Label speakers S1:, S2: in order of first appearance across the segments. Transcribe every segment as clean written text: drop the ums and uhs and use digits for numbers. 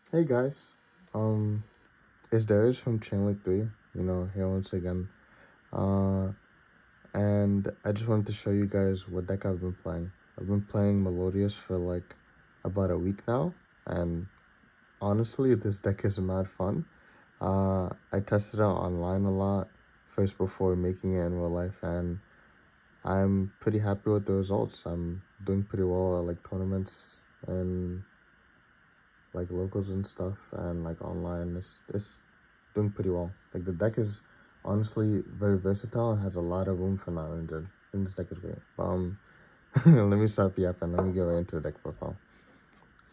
S1: Hey guys, it's Darius from Channel 3, here once again. Uh, and I just wanted to show you guys what deck I've been playing. I've been playing Melodious for like about a week now, and honestly, this deck is mad fun. I tested it out online a lot first before making it in real life, and I'm pretty happy with the results. I'm doing pretty well at like tournaments and like locals and stuff, and like online it's doing pretty well. Like the deck is honestly very versatile and has a lot of room for 900. I think this deck is great. Let me stop yapping. Let me get right into the deck profile.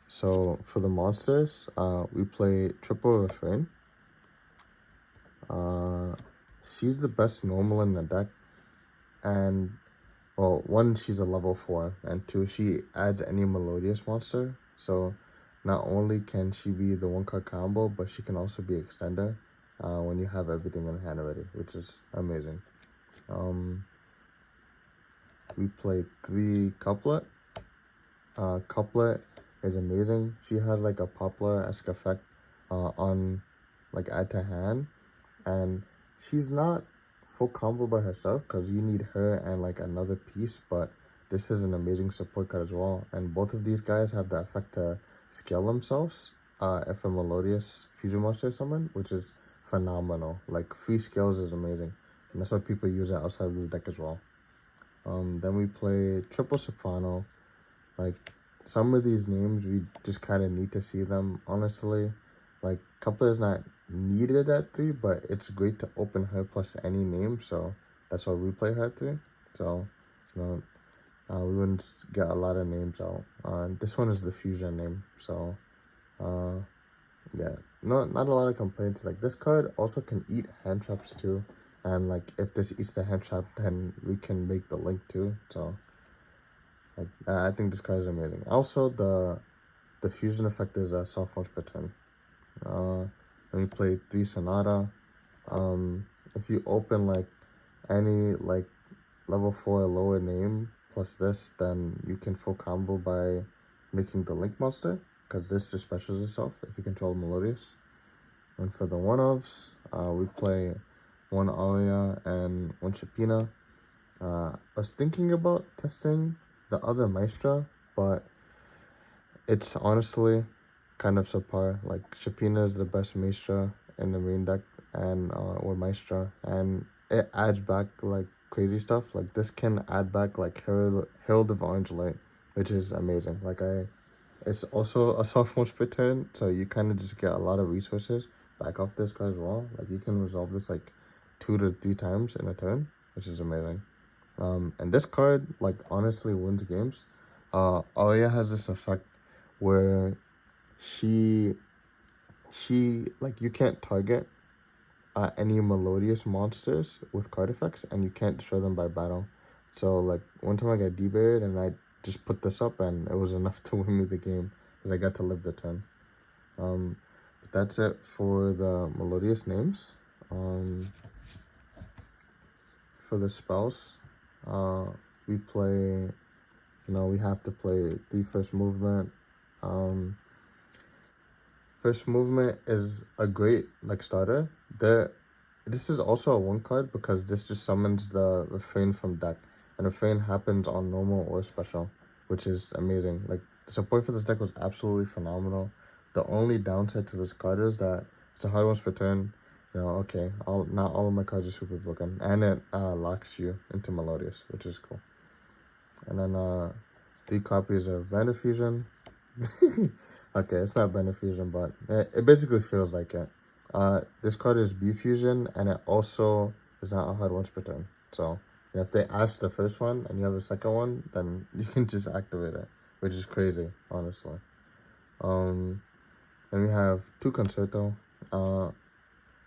S1: So for the monsters, we play triple refrain. She's the best normal in the deck, and well, one, she's a level 4, and two, she adds any melodious monster. So not only can she be the one card combo, but she can also be extender when you have everything in hand already, which is amazing. We play 3 couplet. Couplet is amazing. She has like a poplar-esque effect on like add to hand, and she's not full combo by herself because you need her and like another piece, but this is an amazing support card as well, and both of these guys have the effect to scale themselves if a melodious fusion monster is summoned, which is phenomenal. Like free scales is amazing, and that's why people use it outside of the deck as well. Then we play triple soprano. Like some of these names we just kind of need to see them, honestly. Like couplet is not needed at 3, but it's great to open her plus any name, so that's why we play her at 3. So we wouldn't get a lot of names out. This one is the fusion name, so yeah, not a lot of complaints. Like this card also can eat hand traps too, and like if this eats the hand trap, then we can make the link too. So like I think this card is amazing. Also, the fusion effect is a soft launch per turn. Then we play 3 Sonata. If you open like any like level 4 or lower name plus this, then you can full combo by making the link monster, because this just specials itself if you control Melodious. And for the one-ofs, we play 1 Aria and 1 Chapina. I was thinking about testing the other Maestra, but it's honestly kind of subpar. Like Chapina is the best Maestra in the main deck, and or Maestra, and it adds back like crazy stuff. Like this can add back like Herald of Orange Light, which is amazing. It's also a soft launch per turn, so you kind of just get a lot of resources back off this card as well. Like you can resolve this like 2 to 3 times in a turn, which is amazing. And this card like honestly wins games. Arya has this effect where she like you can't target any melodious monsters with card effects, and you can't destroy them by battle. So like one time I got debated and I just put this up, and it was enough to win me the game because I got to live the turn. But that's it for the melodious names. For the spells, we play, we have to play 3 first movement. First movement is a great like starter. This is also a 1 card because this just summons the refrain from deck, and refrain happens on normal or special, which is amazing. Like the support for this deck was absolutely phenomenal. The only downside to this card is that it's a hard once per turn. Okay, not all of my cards are super broken, and it locks you into Melodious, which is cool. And then 3 copies of Vander Fusion. Okay, it's not Vander Fusion, but it basically feels like it. This card is B Fusion, and it also is not a hard once per turn. So if they ask the first one and you have a second one, then you can just activate it, which is crazy, honestly. Then we have 2 Concerto.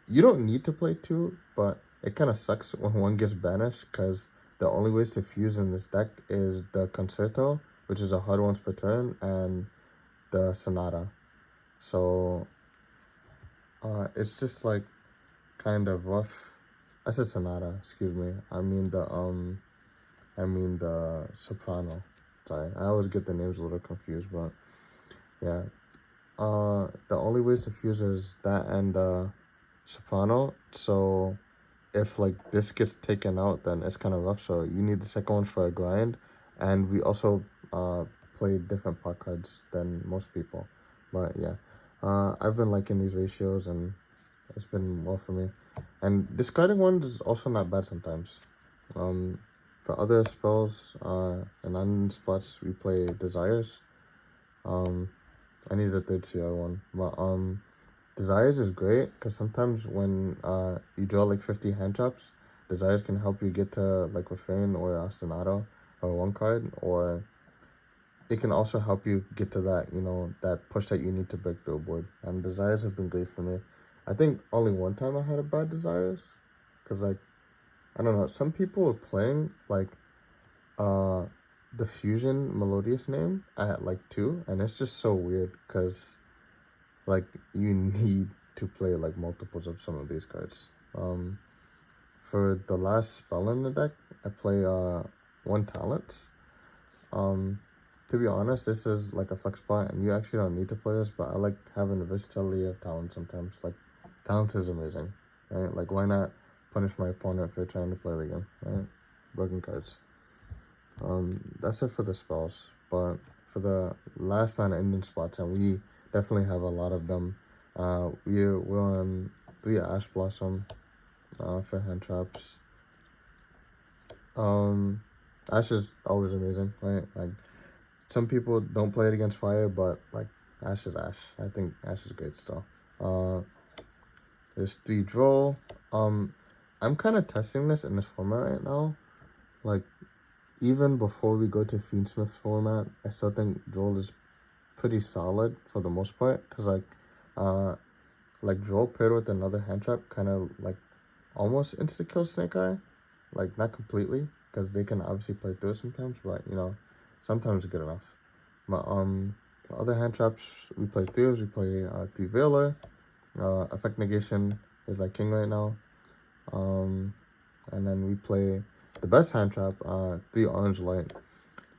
S1: You don't need to play 2, but it kind of sucks when 1 gets banished, because the only ways to fuse in this deck is the Concerto, which is a hard once per turn, and the Sonata. So it's just like kind of rough. I said Sonata, excuse me. I mean the soprano. Sorry, I always get the names a little confused, but yeah. the only ways to fuse is that and soprano. So if like this gets taken out, then it's kind of rough. So you need the second one for a grind, and we also play different pot cards than most people. But yeah, I've been liking these ratios, and it's been well for me. And discarding ones is also not bad sometimes. For other spells, and on spots we play desires. I need a third CR one, but desires is great because sometimes when you draw like 50 hand traps, desires can help you get to like refrain or ostinato or one card, or it can also help you get to that, you know, that push that you need to break through a board. And desires have been great for me. I think only one time I had a bad desires, because like I don't know, some people were playing like the fusion melodious name at like 2, and it's just so weird because like you need to play like multiples of some of these cards. For the last spell in the deck, I play 1 talents. To be honest, this is like a flex spot, and you actually don't need to play this, but I like having the versatility of talents sometimes. Like, talents is amazing, right? Like, why not punish my opponent for trying to play the game, right? Broken cards. That's it for the spells, but for the last line of Indian spots, and we definitely have a lot of them. We're on 3 Ash Blossom for hand traps. Ash is always amazing, right? Like, some people don't play it against fire, but like Ash is Ash. I think Ash is great still. There's 3 draw. I'm kind of testing this in this format right now. Like, even before we go to Fiendsmith's format, I still think Droll is pretty solid for the most part, because like Droll paired with another hand trap kind of like almost insta kill Snake Eye, like not completely, because they can obviously play through it sometimes, but you know, sometimes good enough. But the other hand traps we play through, we play 3 Veiler, effect negation is like king right now, and then we play the best hand trap, 3 Orange Light.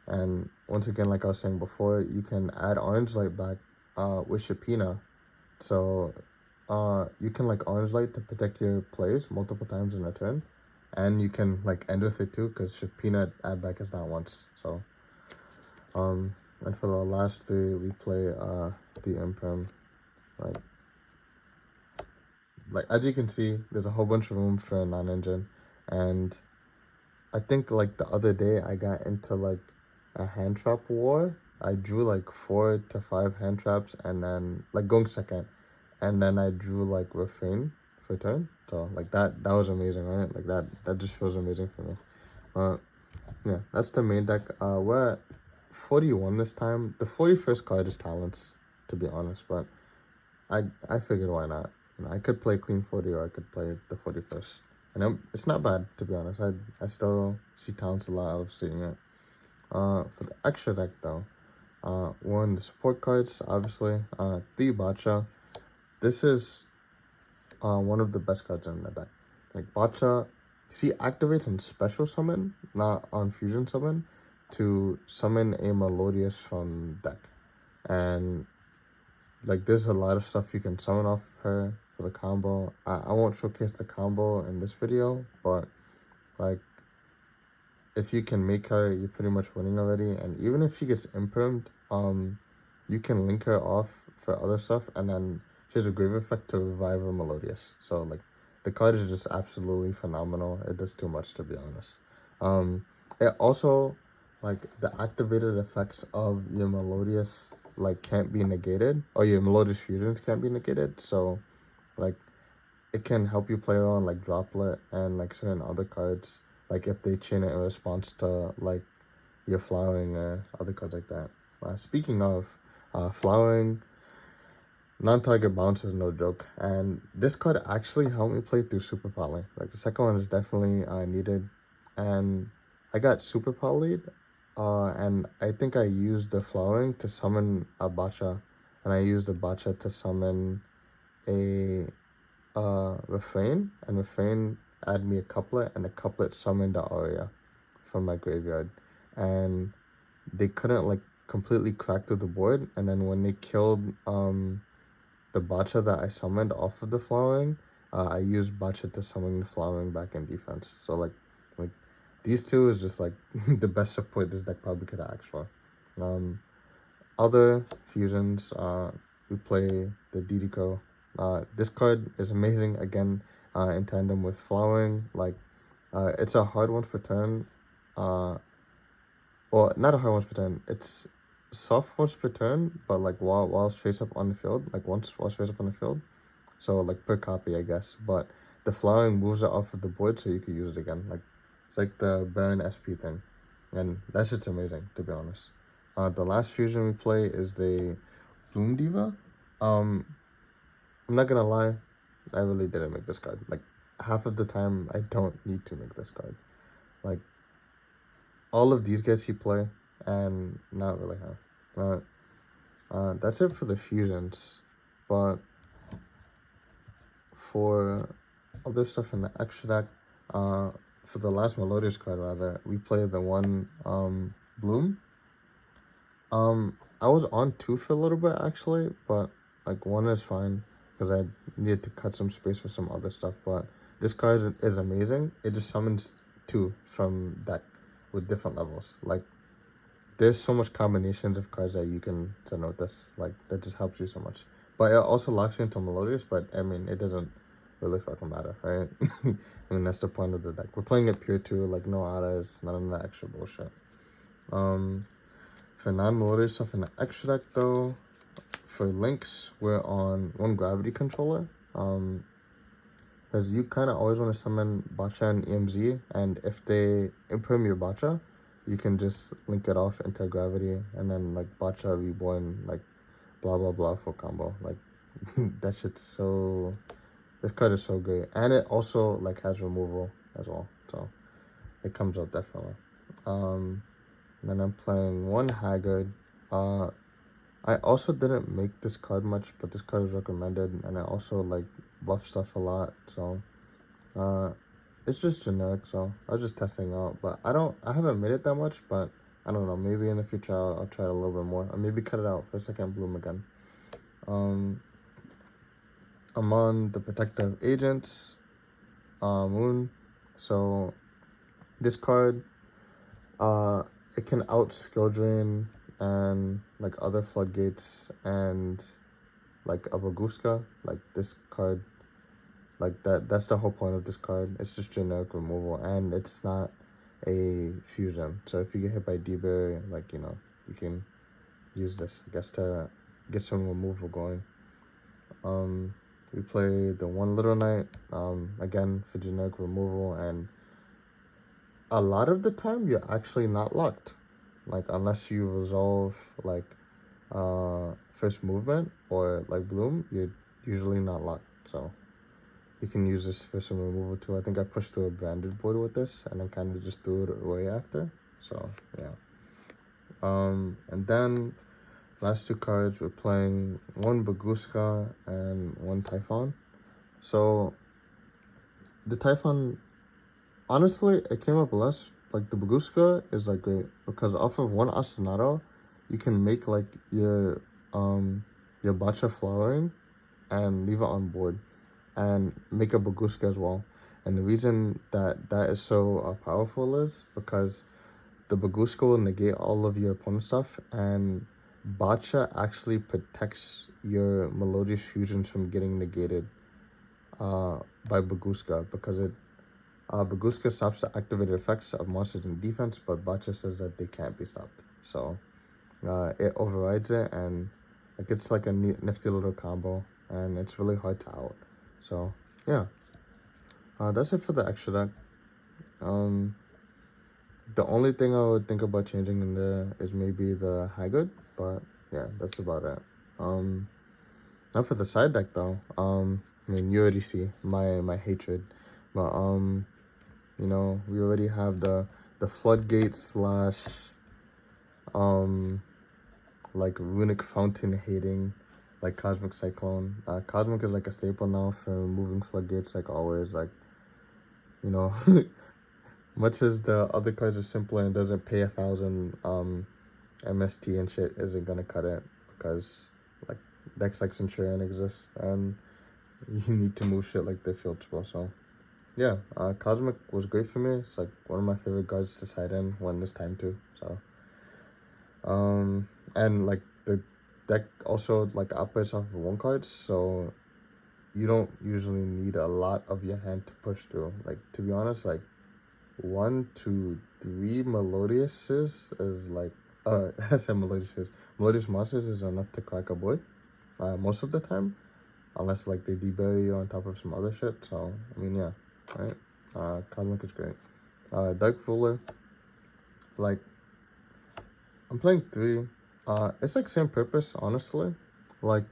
S1: And once again, like I was saying before, you can add Orange Light back with Shapina. So you can like Orange Light to protect your plays multiple times in a turn. And you can like end with it too, because Shapina add back is not once. So and for the last 3 we play the Imperm. Like as you can see, there's a whole bunch of room for a non-engine. And I think like the other day I got into like a hand trap war. I drew like 4 to 5 hand traps, and then like going second, and then I drew like refrain for turn. So like that was amazing, right? Like that just feels amazing for me. Yeah, that's the main deck. We're at 41 this time. The 41st card is talents, to be honest, but I figured why not. You know, I could play clean 40, or I could play the 41st. And it's not bad, to be honest. I still see talents a lot. I love seeing it. For the extra deck, though, we're on the support cards, obviously. 3 Bacha. This is one of the best cards in the deck. Like, Bacha, she activates on special summon, not on fusion summon, to summon a Melodious from deck. And, like, there's a lot of stuff you can summon off her for the combo. I won't showcase the combo in this video, but, like, if you can make her, you're pretty much winning already. And even if she gets impermed, you can link her off for other stuff, and then she has a grave effect to revive her Melodious. So like the card is just absolutely phenomenal. It does too much, to be honest. It also, like, the activated effects of your Melodious like can't be negated, or your Melodious fusions can't be negated. So like it can help you play around like Droplet and like certain other cards, like if they chain it in response to like your flowering or other cards like that. Speaking of flowering, non-target bounce is no joke, and this card actually helped me play through Super Poly. Like the second one is definitely needed, and I got Super Poly'd, and I think I used the flowering to summon a Bacha, and I used the Bacha to summon a refrain, and refrain add me a couplet, and the couplet summoned the aria from my graveyard, and they couldn't like completely cracked through the board, and then when they killed the Bacha that I summoned off of the Flowering, I used Bacha to summon the Flowering back in defense. So like these two is just like the best support this deck probably could have asked for. Other fusions, we play the Didiko. This card is amazing again, in tandem with Flowering. Like, it's a hard once per turn. Well, not a hard once per turn. It's soft once per turn, but like while it's face up on the field, like while it's face up on the field. So like per copy, I guess. But the Flowering moves it off of the board, so you can use it again. Like, it's like the Baron SP thing, and that shit's amazing, to be honest. The last fusion we play is the Bloom Diva. I'm not gonna lie, I really didn't make this card. Like, half of the time, I don't need to make this card. Like, all of these guys he play, and not really have. That's it for the fusions. But for other stuff in the extra deck, for the last Melodious card rather, we play the one Bloom. I was on 2 for a little bit actually, but like 1 is fine because I needed to cut some space for some other stuff. But this card is amazing. It just summons 2 from deck with different levels. Like, there's so much combinations of cards that you can send out this. Like, that just helps you so much. But it also locks you into Melodious, but I mean, it doesn't really fucking matter, right? I mean, that's the point of the deck. We're playing it pure too, like no auras, none of that extra bullshit. For non-Melodious stuff in the extra deck though, for links, we're on 1 gravity controller. Because you kind of always want to summon Bacha and EMZ, and if they imperm your Bacha, you can just link it off into gravity, and then like Bacha reborn, like blah blah blah for combo. Like, that shit's so... This card is so great, and it also like has removal as well, so it comes out definitely. Then I'm playing 1 Haggard. I also didn't make this card much, but this card is recommended, and I also like buff stuff a lot, so it's just generic, so I was just testing out. But I haven't made it that much, but I don't know, maybe in the future I'll try it a little bit more, or maybe cut it out for a second Bloom again. I'm on the Protective Agents Moon. So this card, it can out skill drain and like other floodgates and like a Baguska. Like, this card, like that's the whole point of this card. It's just generic removal, and it's not a fusion. So if you get hit by D-Berry, like, you know, you can use this, I guess, to get some removal going. We play the 1 Little Knight, again, for generic removal, and a lot of the time, you're actually not locked. Like, unless you resolve, like, first movement or, like, Bloom, you're usually not locked, so you can use this for some removal, too. I think I pushed through a branded board with this, and then kind of just threw it away after, so, yeah. And then... last 2 cards, we're playing 1 Baguska and 1 Typhon. So, the Typhon, honestly, it came up less. Like, the Baguska is, like, great, because off of 1 Ostinato, you can make, like, your Bacha Flowering and leave it on board, and make a Baguska as well. And the reason that is so powerful is because the Baguska will negate all of your opponent's stuff, and Bacha actually protects your Melodious fusions from getting negated by Baguska, because Baguska stops the activated effects of monsters in defense, but Bacha says that they can't be stopped. So it overrides it, and like, it's like a nifty little combo, and it's really hard to out. So yeah, that's it for the extra deck. The only thing I would think about changing in there is maybe the Haggard, but yeah, that's about it. Now for the side deck though, I mean, you already see my hatred, but you know, we already have the Floodgate slash like Runic Fountain hating, like Cosmic Cyclone. Cosmic is like a staple now for removing Floodgates, like always. Like, you know, much as the other cards are simpler and doesn't pay 1,000 MST and shit isn't gonna cut it, because like decks like Centurion exist and you need to move shit like the field spell. So yeah, Cosmic was great for me. It's like one of my favorite cards to side in when there's time to. So and like the deck also like operates off of one card, so you don't usually need a lot of your hand to push through. Like, to be honest, like 1, 2, 3 Melodiouses is like I said Melodiouses. Melodious monsters is enough to crack a board most of the time, unless like they debury you on top of some other shit. So I mean, yeah, right. Cosmic is great. Dark Ruler, like I'm playing 3. It's like same purpose, honestly. Like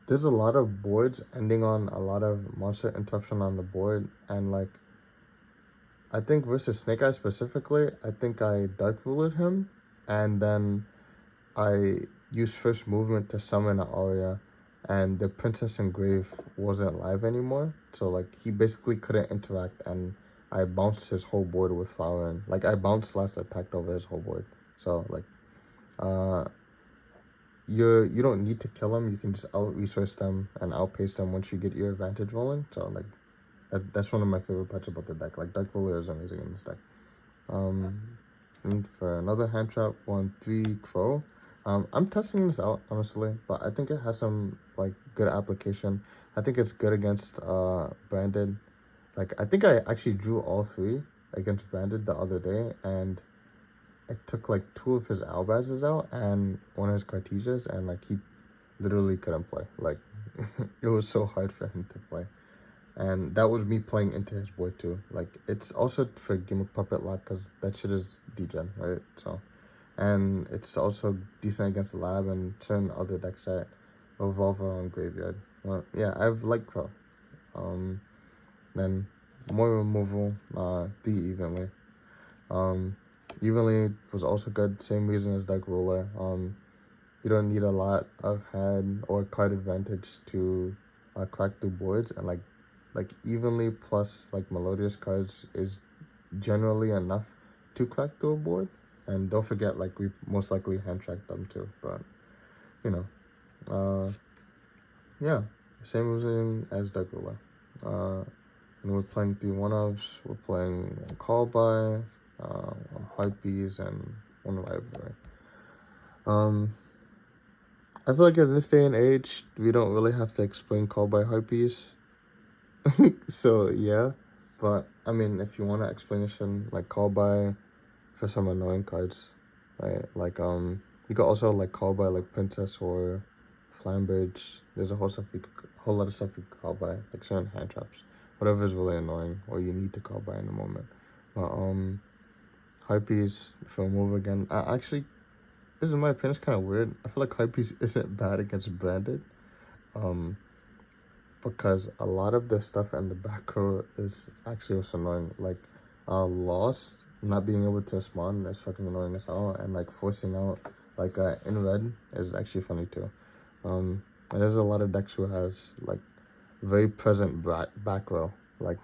S1: there's a lot of boards ending on a lot of monster interruption on the board, and like I think versus Snake Eyes specifically, I think I Dark Rulered him, and then I used first movement to summon an Aria, and the Princess Engrave wasn't live anymore, so like he basically couldn't interact, and I bounced his whole board with Flowering. Like I bounced last attacked over his whole board. So like you don't need to kill them. You can just out resource them and outpace them once you get your advantage rolling. So like that's one of my favorite parts about the deck. Like Dark Ruler is amazing in this deck. And for another hand trap, 1/3 Crow. I'm testing this out honestly, but I think it has some like good application. I think it's good against Branded. Like I think I actually drew all 3 against Branded the other day, and it took like 2 of his Albazes out and 1 of his Cartesias, and like he literally couldn't play. Like it was so hard for him to play. And that was me playing into his board too. Like it's also for Gimmick Puppet Lock, because that shit is degen, right? So, and it's also decent against Lab and certain other decks that revolve around Graveyard. Well, yeah, I've liked Crow. Then more removal, 3 evenly. Evenly was also good, same reason as Dark Ruler. You don't need a lot of hand or card advantage to crack through boards, and like Evenly plus like Melodious cards is generally enough to crack through a board. And don't forget, like we most likely hand track them too, but you know, yeah, same reason as Dark Ruler. And we're playing 3 1-ofs. We're playing Call By, Heartbeats, and 1 Rivalry. I feel like in this day and age, we don't really have to explain Call By Heartbeats. So yeah, but I mean, if you want an explanation, like Call By for some annoying cards, right? Like you could also like Call By like Princess or Flambridge. There's a whole lot of stuff you could Call By, like certain hand traps, whatever is really annoying or you need to Call By in a moment. But Hypebeast for a move again. Actually, this is my opinion. It's kind of weird. I feel like Hypebeast isn't bad against Branded. Because a lot of the stuff in the back row is actually also annoying. Like, Lost, not being able to spawn is fucking annoying as hell. And, like, forcing out, like, in red is actually funny, too. And there's a lot of decks who has, like, very present back row. Like,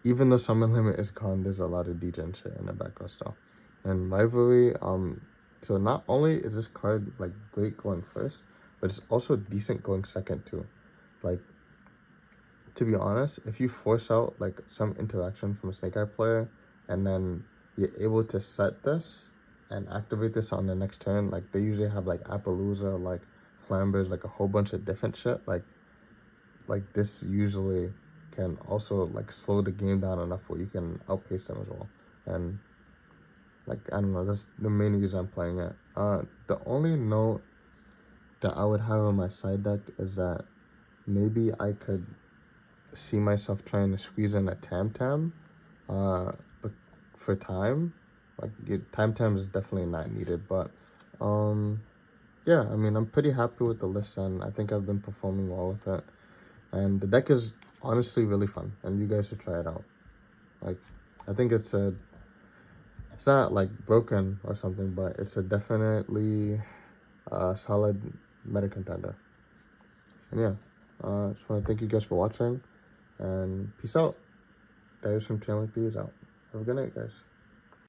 S1: even though Summon Limit is gone, there's a lot of degen shit in the back row still. And Rivalry, so not only is this card, like, great going first, but it's also decent going second, too. Like, to be honest, if you force out like some interaction from a Snake Eye player, and then you're able to set this and activate this on the next turn, like they usually have like Appaloosa, like Flambers, like a whole bunch of different shit. Like this usually can also like slow the game down enough where you can outpace them as well. And like I don't know, that's the main reason I'm playing it. The only note that I would have on my side deck is that maybe I could see myself trying to squeeze in a Tam for time. Like Tam is definitely not needed, but yeah, I mean I'm pretty happy with the list, and I think I've been performing well with it. And the deck is honestly really fun, and you guys should try it out. Like I think it's not like broken or something, but it's a definitely solid meta contender. And yeah. Just want to thank you guys for watching, and peace out. Darius from Channel 3 is out. Have a good night, guys.